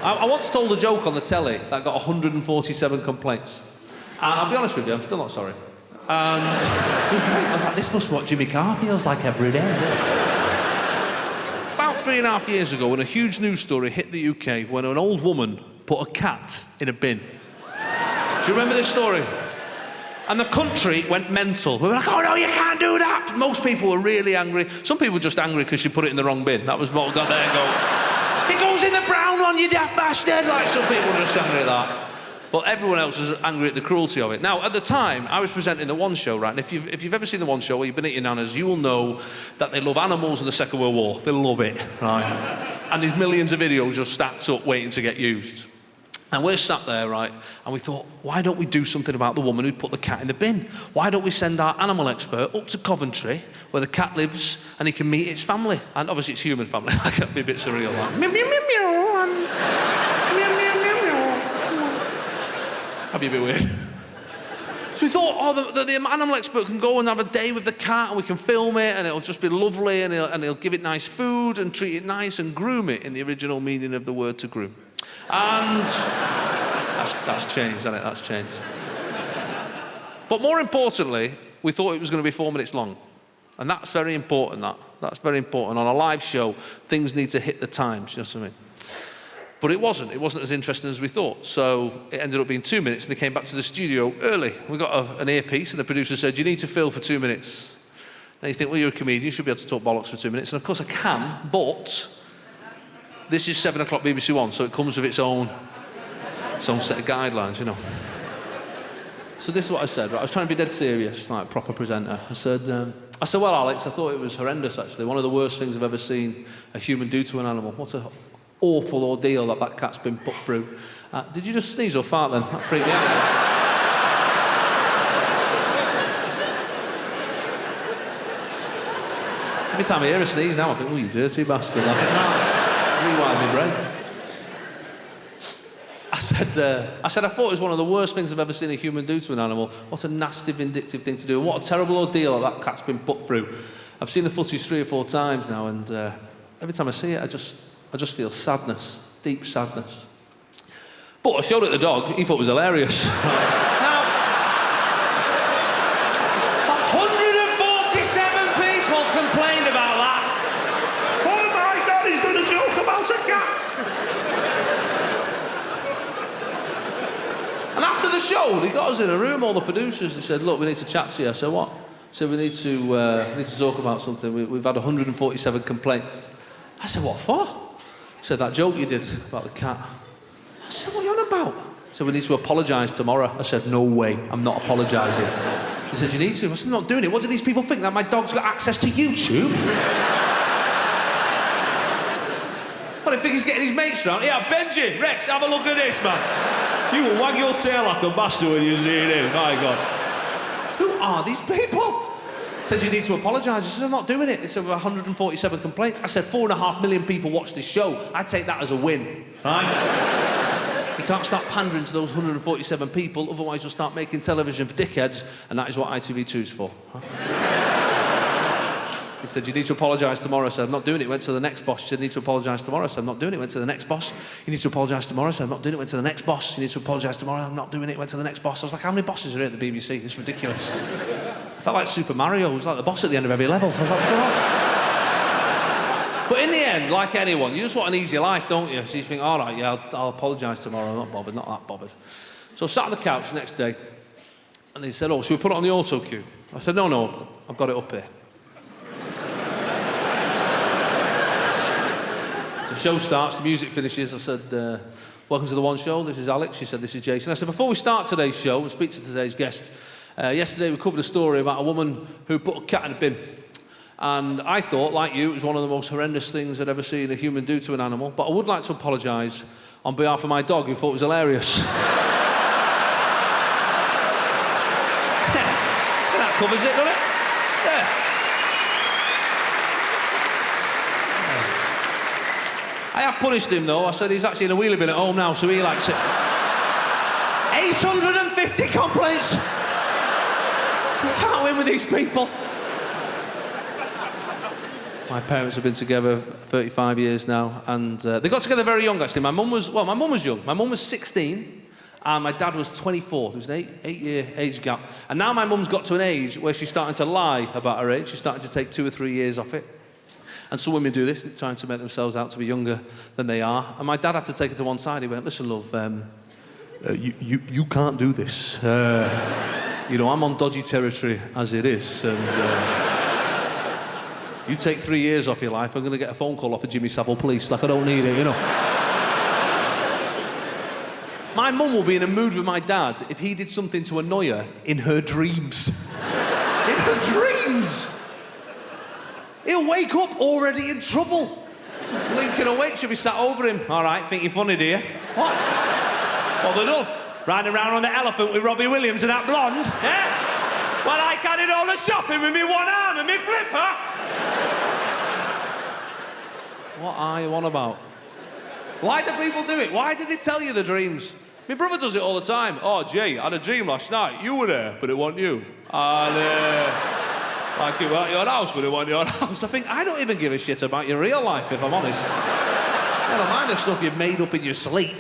I once told a joke on the telly that got 147 complaints. And I'll be honest with you, I'm still not sorry. And it was great. I was like, this must be what Jimmy Carr feels like every day. About 3.5 years ago, when a huge news story hit the UK when an old woman put a cat in a bin. Do you remember this story? And the country went mental. We were like, oh no, you can't do that. Most people were really angry. Some people were just angry because she put it in the wrong bin. That was what got there and go, it goes in the brown one, you daft bastard. Like, some people were just angry at that. But everyone else was angry at the cruelty of it. Now, at the time, I was presenting the One Show, right? And if you've ever seen the One Show or you've been at your nana's, you will know that they love animals in the Second World War. They love it, right? And there's millions of videos just stacked up waiting to get used. And we're sat there, right, and we thought, why don't we do something about the woman who put the cat in the bin? Why don't we send our animal expert up to Coventry, where the cat lives, and he can meet its family? And obviously it's human family. That'd be a bit surreal, like, meow, meow, meow, meow, and meow, meow, meow, meow. That'd be a bit weird. So we thought, oh, the animal expert can go and have a day with the cat, and we can film it, and it'll just be lovely, and he'll give it nice food, and treat it nice, and groom it, in the original meaning of the word to groom. And that's changed, hasn't it? That's changed. But more importantly, we thought it was going to be 4 minutes long. And that's very important, That's very important. On a live show, things need to hit the times, you know what I mean? But it wasn't. It wasn't as interesting as we thought. So it ended up being 2 minutes, and they came back to the studio early. We got an earpiece, and the producer said, you need to fill for 2 minutes. Now you think, well, you're a comedian, you should be able to talk bollocks for 2 minutes. And of course I can, but this is 7 o'clock BBC One, so it comes with its own set of guidelines, you know. So this is what I said, right? I was trying to be dead serious, like a proper presenter. I said, well, Alex, I thought it was horrendous, actually. One of the worst things I've ever seen a human do to an animal. What an awful ordeal that cat's been put through. Did you just sneeze or fart then? That freaked me out. Every time I hear a sneeze now, I think, oh, you dirty bastard. I think, no, rewind my brain. I said I thought it was one of the worst things I've ever seen a human do to an animal. What a nasty, vindictive thing to do, and what a terrible ordeal that cat's been put through. I've seen the footage 3 or 4 times now, and every time I see it, I just feel sadness, deep sadness. But I showed it to the dog. He thought it was hilarious. Now, 147 people complained about that. Oh my God, he's done a joke about a cat. And after the show, they got us in a room, all the producers, they said, look, we need to chat to you. I said, what? They said, we need to talk about something. We've had 147 complaints. I said, what for? He said, that joke you did about the cat. I said, what are you on about? He said, we need to apologise tomorrow. I said, no way, I'm not apologising. He said, you need to. I said, I'm not doing it. What do these people think, that my dog's got access to YouTube? Well, I think he's getting his mates round. Yeah, Benji, Rex, have a look at this, man. You will wag your tail like a bastard when you see it. My God. Who are these people? Said, you need to apologise. I said, I'm not doing it. They said, 147 complaints. I said, 4.5 million people watch this show. I'd take that as a win, right? You can't start pandering to those 147 people, otherwise you'll start making television for dickheads, and that is what ITV2's for. He said, you need to apologise tomorrow. I said, I'm not doing it. Went to the next boss. He said, you need to apologise tomorrow. I said, I'm not doing it. Went to the next boss. You need to apologise tomorrow. I said, I'm not doing it. Went to the next boss. You need to apologise tomorrow. I'm not doing it. Went to the next boss. I was like, how many bosses are here at the BBC? It's ridiculous. I felt like Super Mario. It was like the boss at the end of every level. I was like, what's going on? But in the end, like anyone, you just want an easy life, don't you? So you think, all right, yeah, I'll apologise tomorrow. I'm not bothered, not that bothered. So I sat on the couch the next day, and they said, oh, should we put it on the auto cue? I said, no, I've got it up here. The show starts, the music finishes. I said, welcome to the One Show. This is Alex. She said, this is Jason. I said, before we start today's show and speak to today's guest, yesterday we covered a story about a woman who put a cat in a bin. And I thought, like you, it was one of the most horrendous things I'd ever seen a human do to an animal. But I would like to apologise on behalf of my dog, who thought it was hilarious. Yeah, that covers it, doesn't it? Yeah. I have punished him, though. I said he's actually in a wheelie bin at home now, so he likes it. 850 complaints! You can't win with these people. My parents have been together 35 years now, and they got together very young, actually. My mum was young. My mum was 16, and my dad was 24. There was an eight-year age gap. And now my mum's got to an age where she's starting to lie about her age. She's starting to take 2 or 3 years off it. And some women do this, they're trying to make themselves out to be younger than they are. And my dad had to take her to one side. He went, listen, love, you can't do this. You know, I'm on dodgy territory as it is, and you take 3 years off your life, I'm going to get a phone call off the Jimmy Savile police. Like, I don't need it, you know. My mum will be in a mood with my dad if he did something to annoy her in her dreams. In her dreams! He'll wake up already in trouble. Just blinking awake, she'll be sat over him. All right, think you're funny, do you? What? What have they done? Riding around on the elephant with Robbie Williams and that blonde, yeah? Well, I carried all the shopping with me one arm and me flipper. What are you on about? Why do people do it? Why did they tell you the dreams? My brother does it all the time. Oh, Jay, I had a dream last night. You were there, but it wasn't you. And, like you were at your house, but it wasn't your house. I think, I don't even give a shit about your real life, if I'm honest. Never mind the stuff you've made up in your sleep.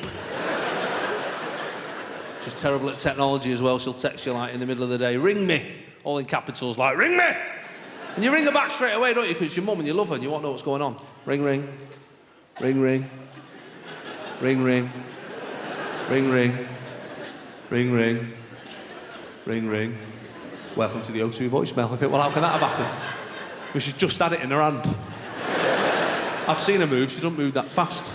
She's terrible at technology as well. She'll text you, like, in the middle of the day, ring me. All in capitals, like, ring me! And you ring her back straight away, don't you? Because it's your mum and you love her and you want to know what's going on. Ring, ring. Ring, ring. Ring, ring. Ring, ring. Ring, ring. Ring, ring. Welcome to the O2 voicemail. I think, well, how can that have happened? Well, she's just had it in her hand. I've seen her move. She doesn't move that fast.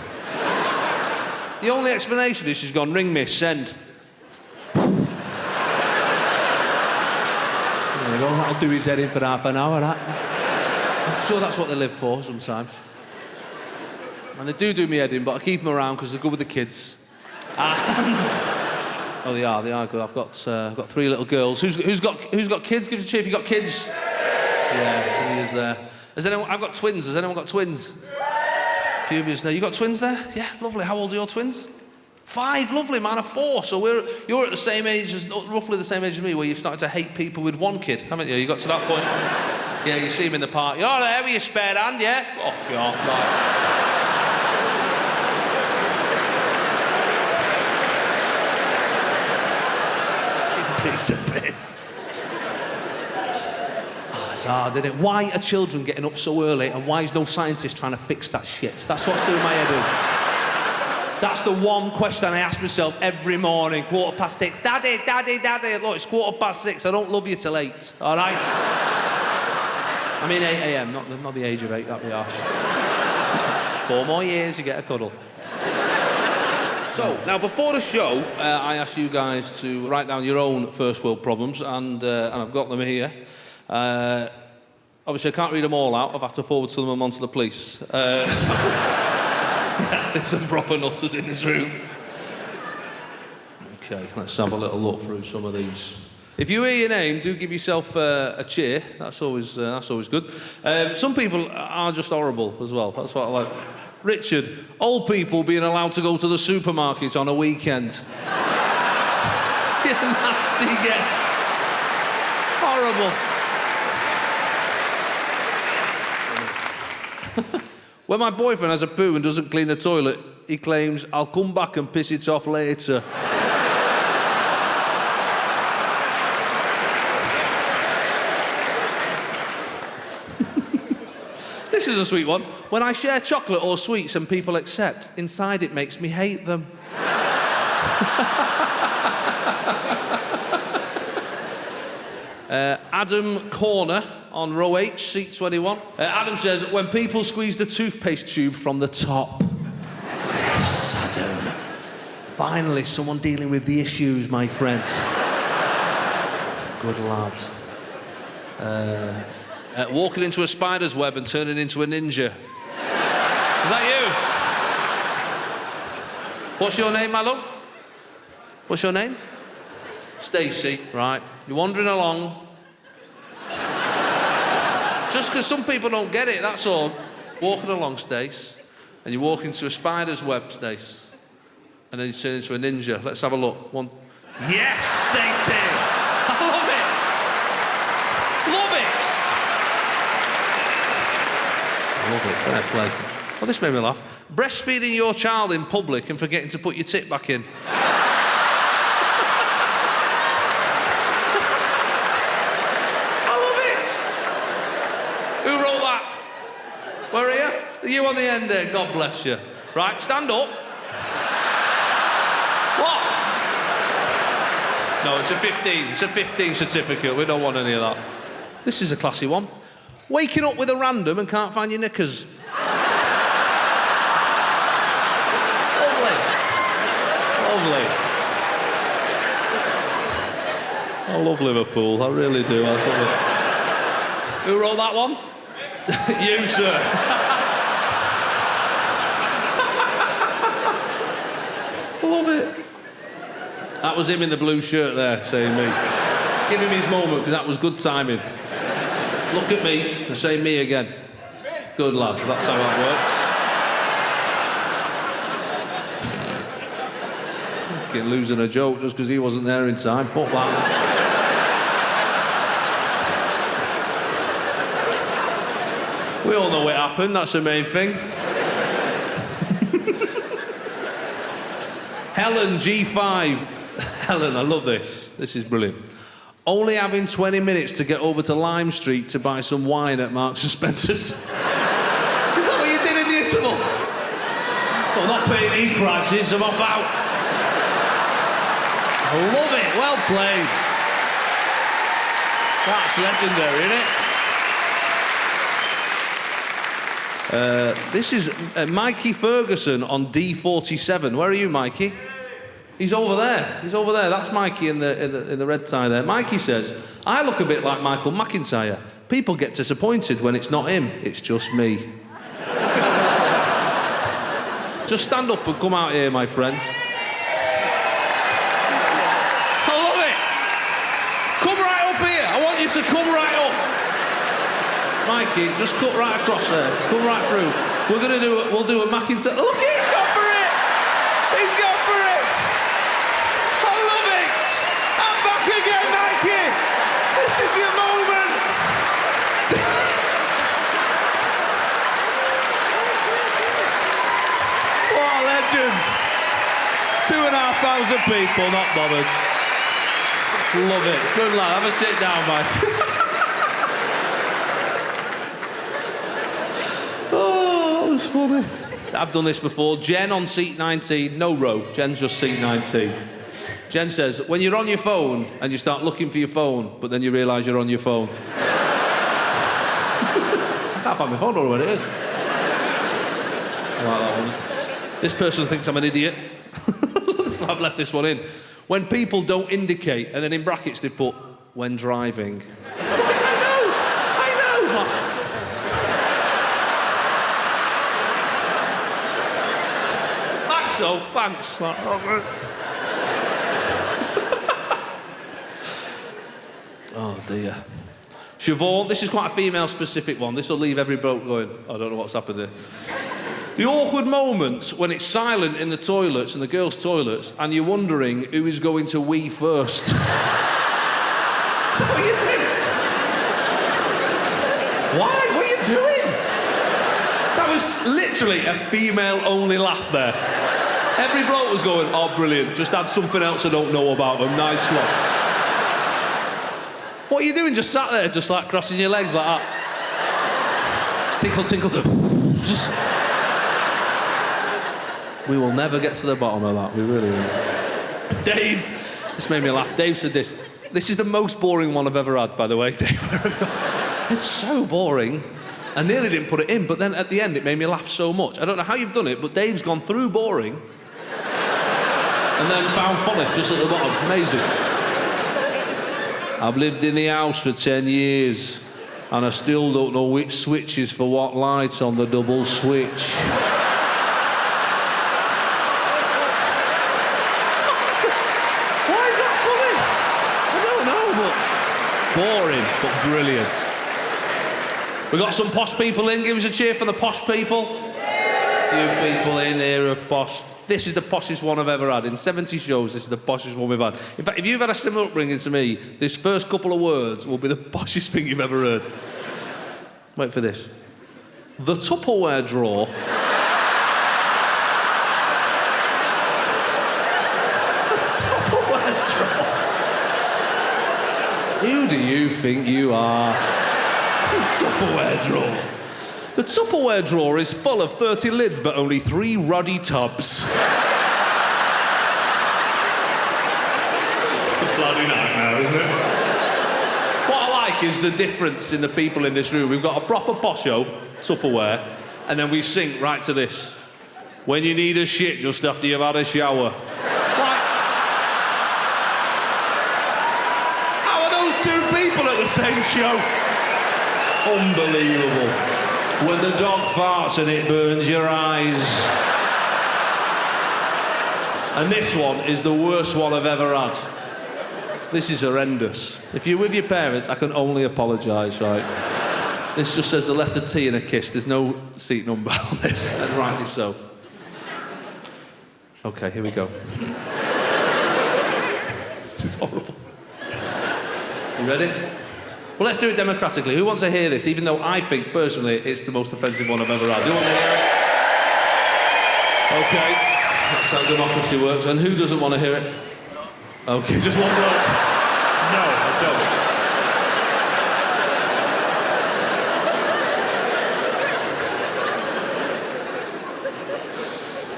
The only explanation is she's gone, ring me, send. There you go, that'll do his head in for half an hour, that. I'm sure that's what they live for sometimes. And they do me head in, but I keep them around because they're good with the kids. And... Oh, they are good. I've got 3 little girls. Who's got kids? Give us a cheer if you've got kids. Yeah, somebody is there. Has anyone? I've got twins. Has anyone got twins? A few of you there. You got twins there? Yeah, lovely. How old are your twins? 5, lovely, man, of 4. So you're at the same age as, roughly the same age as me, where you've started to hate people with 1 kid, haven't you? You got to that point. Yeah, you see him in the park. You're there with your spare hand, yeah? Oh, you're right. Piece of piss. Oh, it's hard, isn't it? Why are children getting up so early and why is no scientist trying to fix that shit? That's what's doing my head in. That's the one question I ask myself every morning, 6:15. Daddy, daddy, daddy. Look, it's 6:15. I don't love you till 8, all right? I mean 8 a.m, not the age of 8, that'd be harsh. 4 more years, you get a cuddle. So, now before the show, I asked you guys to write down your own first world problems, and I've got them here. Obviously, I can't read them all out. I've had to forward some of them onto the police. Yeah, there's some proper nutters in this room. Okay, let's have a little look through some of these. If you hear your name, do give yourself a cheer. That's always good. Some people are just horrible as well. That's what I like. Richard, old people being allowed to go to the supermarket on a weekend. You nasty get. Horrible. When my boyfriend has a poo and doesn't clean the toilet, he claims, I'll come back and piss it off later. This is a sweet one. When I share chocolate or sweets and people accept, inside it makes me hate them. Adam Corner on row H, seat 21. Adam says, when people squeeze the toothpaste tube from the top. Yes, Adam. Finally, someone dealing with the issues, my friend. Good lad. Walking into a spider's web and turning into a ninja. Is that you? What's your name, my love? What's your name? Stacey, right. You're wandering along. Just because some people don't get it, that's all. Walking along, Stace, and you walk into a spider's web, Stace, and then you turn into a ninja. Let's have a look. One. Yes, Stacey! I love it! Love it! Love it, fair play. Well, this made me laugh. Breastfeeding your child in public and forgetting to put your tit back in. I love it! Who wrote that? Where are you? You on the end there, God bless you. Right, stand up. What? No, it's a 15. It's a 15 certificate. We don't want any of that. This is a classy one. Waking up with a random and can't find your knickers. Lovely. Lovely. I love Liverpool. I really do. I love it. Who wrote that one? You, sir. Love it. That was him in the blue shirt there, saying me. Give him his moment, because that was good timing. Look at me and say me again. Good lad, that's how that works. Fucking losing a joke just because he wasn't there in time. Fuck that. We all know it happened, that's the main thing. Helen G5. Helen, I love this. This is brilliant. Only having 20 minutes to get over to Lime Street to buy some wine at Marks and Spencer's. Is that what you did in the interval? Well, I'm not paying these prices, I'm off out. I love it, well played. That's legendary, isn't it? This is Mikey Ferguson on D47. Where are you, Mikey? He's over there. He's over there. That's Mikey in the red tie there. Mikey says, I look a bit like Michael McIntyre. People get disappointed when it's not him. It's just me. Just stand up and come out here, my friend. I love it. Come right up here. I want you to come right up. Mikey, just cut right across there. Just come right through. We'll do a McIntyre. Look, he's gone for it. He's gone for it. I love it. I'm back again, Mikey. This is your moment. What a legend. 2,500 people, not bothered. Love it. Good lad. Have a sit down, Mike. Oh, that was funny. I've done this before. Jen on seat 19, no row. Jen's just seat 19. Jen says, when you're on your phone and you start looking for your phone, but then you realise you're on your phone. I can't find my phone, I don't know where it is. I like that one. This person thinks I'm an idiot. So I've left this one in. When people don't indicate, and then in brackets they put, when driving. I know. So, thanks. Oh dear. Siobhan, this is quite a female-specific one. This will leave every bloke going, I don't know what's happened here. The awkward moments when it's silent in the toilets, in the girls' toilets, and you're wondering who is going to wee first. Is that what you do? Why? What are you doing? That was literally a female-only laugh there. Every bloke was going, oh, brilliant, just add something else I don't know about them, nice one. What are you doing? Just sat there, just like crossing your legs like that. Tinkle, tinkle. Just... We will never get to the bottom of that, we really will. Dave, this made me laugh. Dave said this. This is the most boring one I've ever had, by the way, Dave. It's so boring. I nearly didn't put it in, but then at the end it made me laugh so much. I don't know how you've done it, but Dave's gone through boring and then found funny just at the bottom. Amazing. I've lived in the house for 10 years and I still don't know which switch is for what lights on the double switch. Why is that funny? I don't know, but boring, but brilliant. We got some posh people in. Give us a cheer for the posh people. A few people in here are posh. This is the poshest one I've ever had. In 70 shows, this is the poshest one we've had. In fact, if you've had a similar upbringing to me, this first couple of words will be the poshest thing you've ever heard. Wait for this. The Tupperware drawer. The Tupperware drawer. Who do you think you are? The Tupperware drawer. The Tupperware drawer is full of 30 lids, but only 3 ruddy tubs. It's a bloody nightmare, isn't it? What I like is the difference in the people in this room. We've got a proper posho, Tupperware, and then we sink right to this. When you need a shit just after you've had a shower. Like, how are those 2 people at the same show? Unbelievable. When the dog farts and it burns your eyes. And this one is the worst one I've ever had. This is horrendous. If you're with your parents, I can only apologise, right? This just says the letter T in a kiss. There's no seat number on this, and rightly so. Okay, here we go. This is horrible. You ready? Well, let's do it democratically. Who wants to hear this, even though I think, personally, it's the most offensive one I've ever had? Who wants to hear it? OK. That's how democracy works. And who doesn't want to hear it? OK, just one bloke. No, I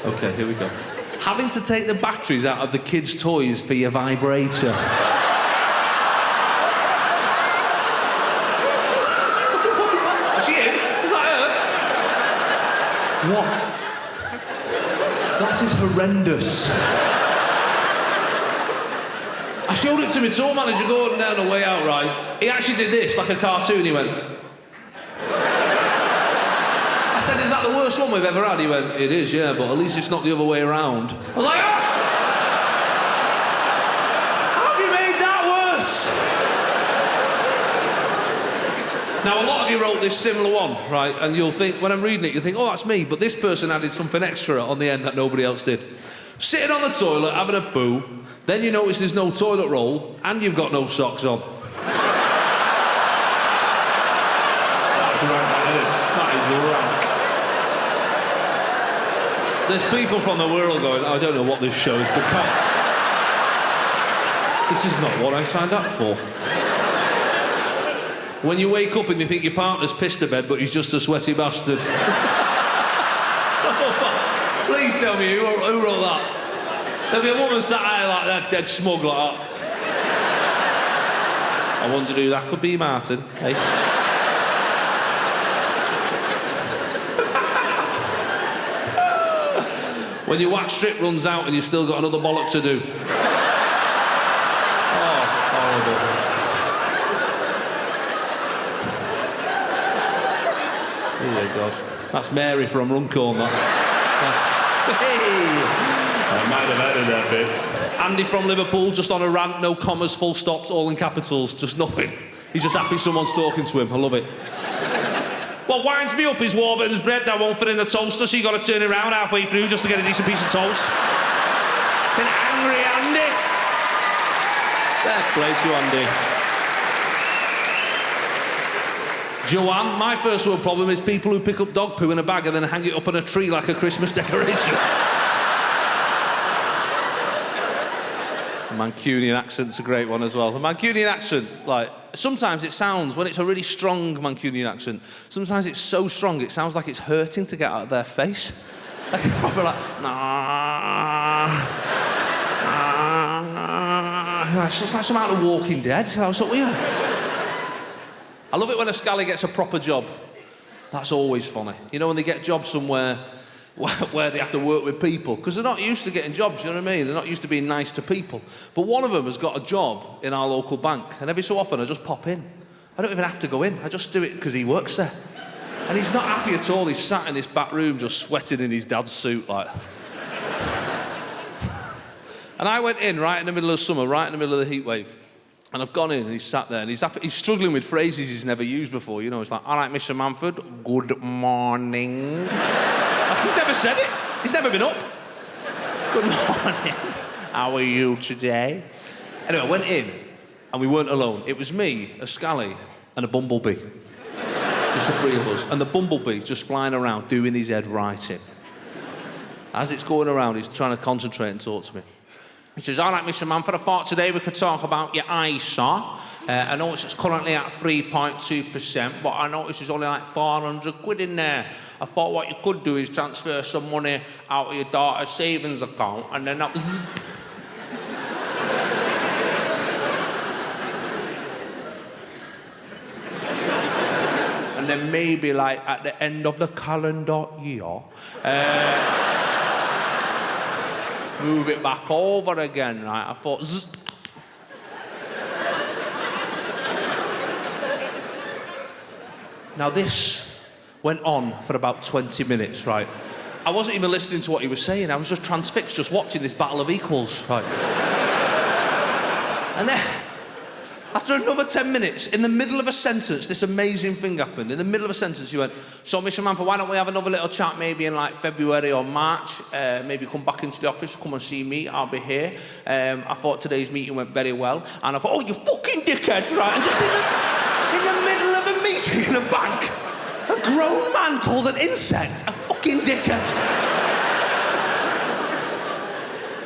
don't. OK, here we go. Having to take the batteries out of the kids' toys for your vibrator. What? That is horrendous. I showed it to my tour manager Gordon down the way out, right? He actually did this, like a cartoon, he went... I said, is that the worst one we've ever had? He went, it is, yeah, but at least it's not the other way around. I was like, oh! How have you made that worse? Now, a lot of you wrote this similar one, right? And you'll think, when I'm reading it, you'll think, oh, that's me. But this person added something extra on the end that nobody else did. Sitting on the toilet, having a poo, then you notice there's no toilet roll, and you've got no socks on. That's rank, isn't it? That is rank. There's people from the world going, I don't know what this show has become. This is not what I signed up for. When you wake up and you think your partner's pissed to bed, but he's just a sweaty bastard. Please tell me who wrote that. There'll be a woman sat there like that, dead smug like that. I wonder who that could be, Martin. Hey? When your wax strip runs out and you've still got another bollock to do. Oh, horrible. Oh God. That's Mary from Runcorn, that. Hey! I might have added that bit. Andy from Liverpool, just on a rant, no commas, full stops, all in capitals, just nothing. He's just happy someone's talking to him, I love it. What winds me up is Warburton's bread that won't fit in the toaster, so you got to turn it around halfway through just to get a decent piece of toast. Been angry, Andy. Fair play to Andy. Joanne, my first world problem is people who pick up dog poo in a bag and then hang it up on a tree like a Christmas decoration. The Mancunian accent's a great one as well. The Mancunian accent, like, sometimes it sounds, when it's a really strong Mancunian accent, sometimes it's so strong it sounds like it's hurting to get out of their face. Like, probably like, nah. It's just like some out of Walking Dead. So weird. I love it when a scally gets a proper job. That's always funny. You know, when they get jobs somewhere where they have to work with people, because they're not used to getting jobs, you know what I mean? They're not used to being nice to people. But one of them has got a job in our local bank, and every so often I just pop in. I don't even have to go in. I just do it because he works there. And he's not happy at all. He's sat in this back room just sweating in his dad's suit, like. And I went in right in the middle of summer, right in the middle of the heat wave. And I've gone in and he's sat there and he's struggling with phrases he's never used before. You know, it's like, all right, Mr. Manford, good morning. Like, he's never said it. He's never been up. Good morning. How are you today? Anyway, I went in and we weren't alone. It was me, a scally, and a bumblebee. Just the three of us. And the bumblebee just flying around, doing his head right in. As it's going around, he's trying to concentrate and talk to me. He says, all right, Mr. Manford, I thought today we could talk about your ISA. I notice it's currently at 3.2%, but I notice there's only like 400 quid in there. I thought what you could do is transfer some money out of your daughter's savings account, and then that was... and then maybe, like, at the end of the calendar year, move it back over again, right? I thought, zzz. Now this went on for about 20 minutes, right? I wasn't even listening to what he was saying. I was just transfixed, just watching this battle of equals, right? And then, after another 10 minutes, in the middle of a sentence, this amazing thing happened. In the middle of a sentence, he went, so, Mr. Manford, why don't we have another little chat maybe in, like, February or March? Maybe come back into the office, come and see me, I'll be here. I thought today's meeting went very well. And I thought, oh, you fucking dickhead, right? And just in the middle of a meeting in a bank, a grown man called an insect a fucking dickhead.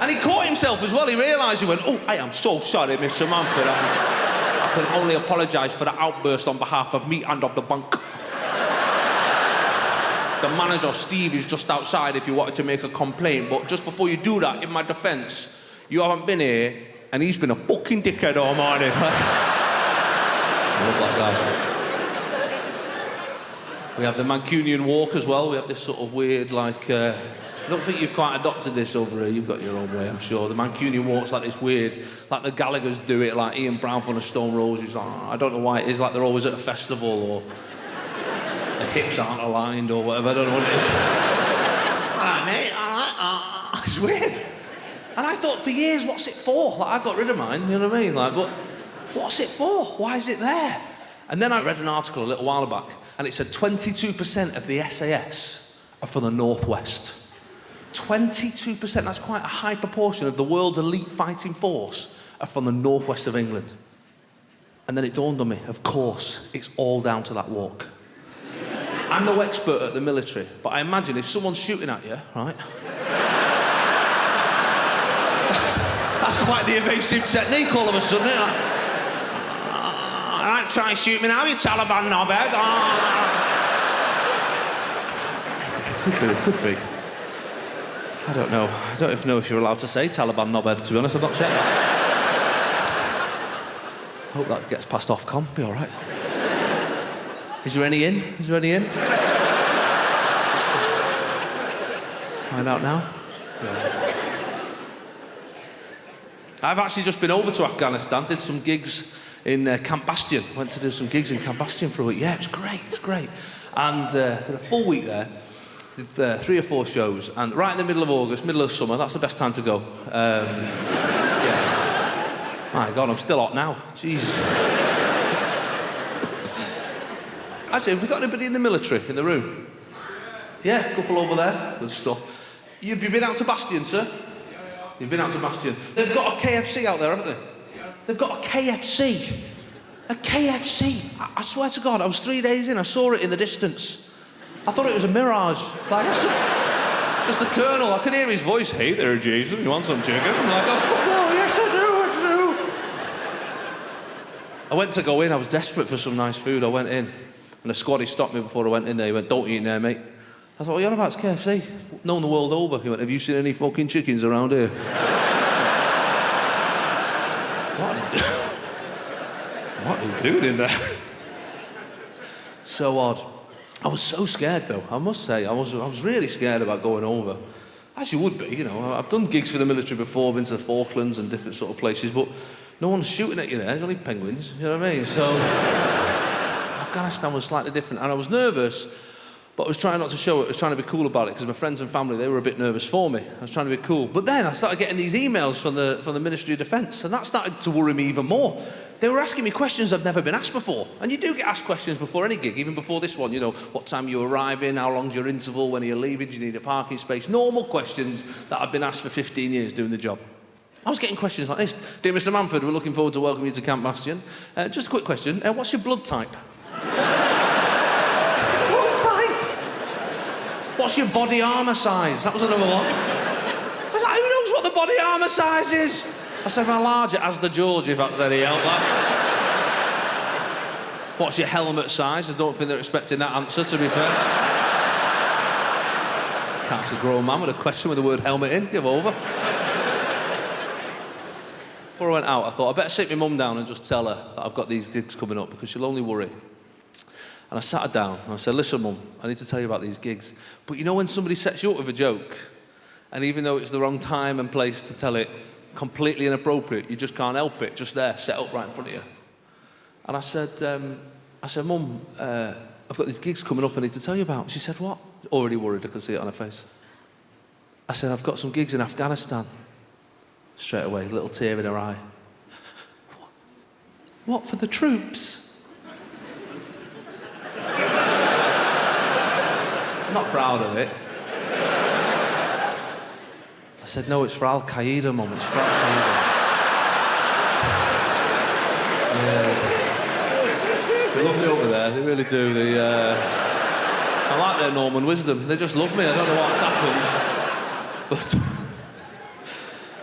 And he caught himself as well. He realised, he went, oh, I am so sorry, Mr. Manford. I can only apologise for the outburst on behalf of me and of the bank. The manager, Steve, is just outside if you wanted to make a complaint. But just before you do that, in my defence, you haven't been here, and he's been a fucking dickhead all morning. I love that guy. We have the Mancunian walk as well. We have this sort of weird, like... I don't think you've quite adopted this over here. You've got your own way, I'm sure. The Mancunian walk's like this weird... Like the Gallaghers do it, like Ian Brown from the Stone Roses. Like, I don't know why it is, like they're always at a festival, or... the hips aren't aligned, or whatever. I don't know what it is. All right, mate, all right. It's weird. And I thought, for years, what's it for? Like, I got rid of mine, you know what I mean? Like, but... what's it for? Why is it there? And then I read an article a little while back, and it said 22% of the SAS are from the Northwest. 22%, that's quite a high proportion of the world's elite fighting force are from the Northwest of England. And then it dawned on me, of course, it's all down to that walk. I'm no expert at the military, but I imagine if someone's shooting at you, right? that's quite the evasive technique all of a sudden, isn't it? All right, try and shoot me now, you Taliban knobhead. Could be. I don't know. I don't even know if you're allowed to say Taliban knobhead, to be honest. I've not checked that. Hope that gets passed off, be all right. Is there any in? Find out now. Yeah. I've actually just been over to Afghanistan, did some gigs in Camp Bastion. Went to do some gigs in Camp Bastion for a week. Yeah, it was great. And did a full week there. Did 3 or 4 shows. And right in the middle of August, middle of summer, that's the best time to go. Yeah. My God, I'm still hot now. Jeez. Actually, have we got anybody in the military in the room? Yeah, a couple over there. Good stuff. Have you been out to Bastion, sir? Yeah. You've been out to Bastion. They've got a KFC out there, haven't they? They've got a KFC. A KFC. I swear to God, I was 3 days in, I saw it in the distance. I thought it was a mirage. Like, just the colonel. I could hear his voice. Hey there, Jason, you want some chicken? I'm like, oh, yes, I do. I went to go in, I was desperate for some nice food. I went in, and the squaddy stopped me before I went in there. He went, don't eat in there, mate. I thought, what are you on about? It's KFC. Known the world over. He went, have you seen any fucking chickens around here? What are you doing in there? So odd. I was so scared, though. I must say, I was really scared about going over. As you would be, you know. I've done gigs for the military before, been to the Falklands and different sort of places, but no one's shooting at you there. There's only penguins, you know what I mean? So Afghanistan was slightly different, and I was nervous, but I was trying not to show it. I was trying to be cool about it, because my friends and family, they were a bit nervous for me. I was trying to be cool. But then I started getting these emails from the Ministry of Defence, and that started to worry me even more. They were asking me questions I've never been asked before. And you do get asked questions before any gig, even before this one. You know, what time you arrive in, how long's your interval, when are you leaving, do you need a parking space? Normal questions that I've been asked for 15 years doing the job. I was getting questions like this. Dear Mr. Manford, we're looking forward to welcoming you to Camp Bastion. Just a quick question. What's your blood type? What's your body armour size? That was another one. I was like, who knows what the body armour size is? I said, I'm larger as the George, if that's any help. What's your helmet size? I don't think they're expecting that answer, to be fair. Can't see a grown man with a question with the word helmet in. Give over. Before I went out, I thought, I better sit my mum down and just tell her that I've got these gigs coming up, because she'll only worry. And I sat her down and I said, listen, Mum, I need to tell you about these gigs. But you know when somebody sets you up with a joke, and even though it's the wrong time and place to tell it, completely inappropriate, you just can't help it, just there, set up right in front of you. And I said, Mum, I've got these gigs coming up I need to tell you about. She said, what? Already worried, I could see it on her face. I said, I've got some gigs in Afghanistan. Straight away, little tear in her eye. What, for the troops? I'm not proud of it. I said, no, it's for Al-Qaeda, Mum, it's for Al-Qaeda. Yeah. They love me over there, they really do. I like their Norman wisdom, they just love me, I don't know what's happened. But,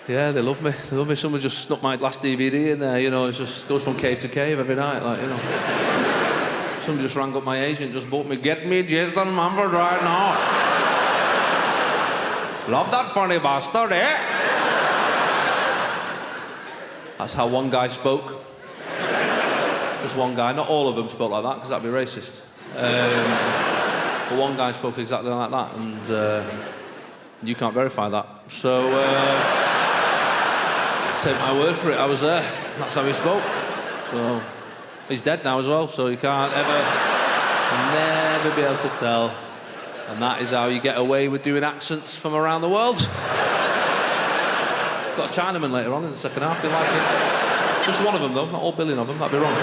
yeah, they love me. They love me. Someone just snuck my last DVD in there, you know, it just goes from cave to cave every night, like, you know. Someone just rang up my agent, just bought me, get me Jason Manford right now. Love that funny bastard, eh? That's how one guy spoke. Just one guy, not all of them spoke like that, because that'd be racist. But one guy spoke exactly like that, and you can't verify that. So, take my word for it, I was there. That's how he spoke. So, he's dead now as well, so you can't never be able to tell. And that is how you get away with doing accents from around the world. Got a Chinaman later on in the second half, you like it? Just one of them though, not all billion of them, that'd be wrong.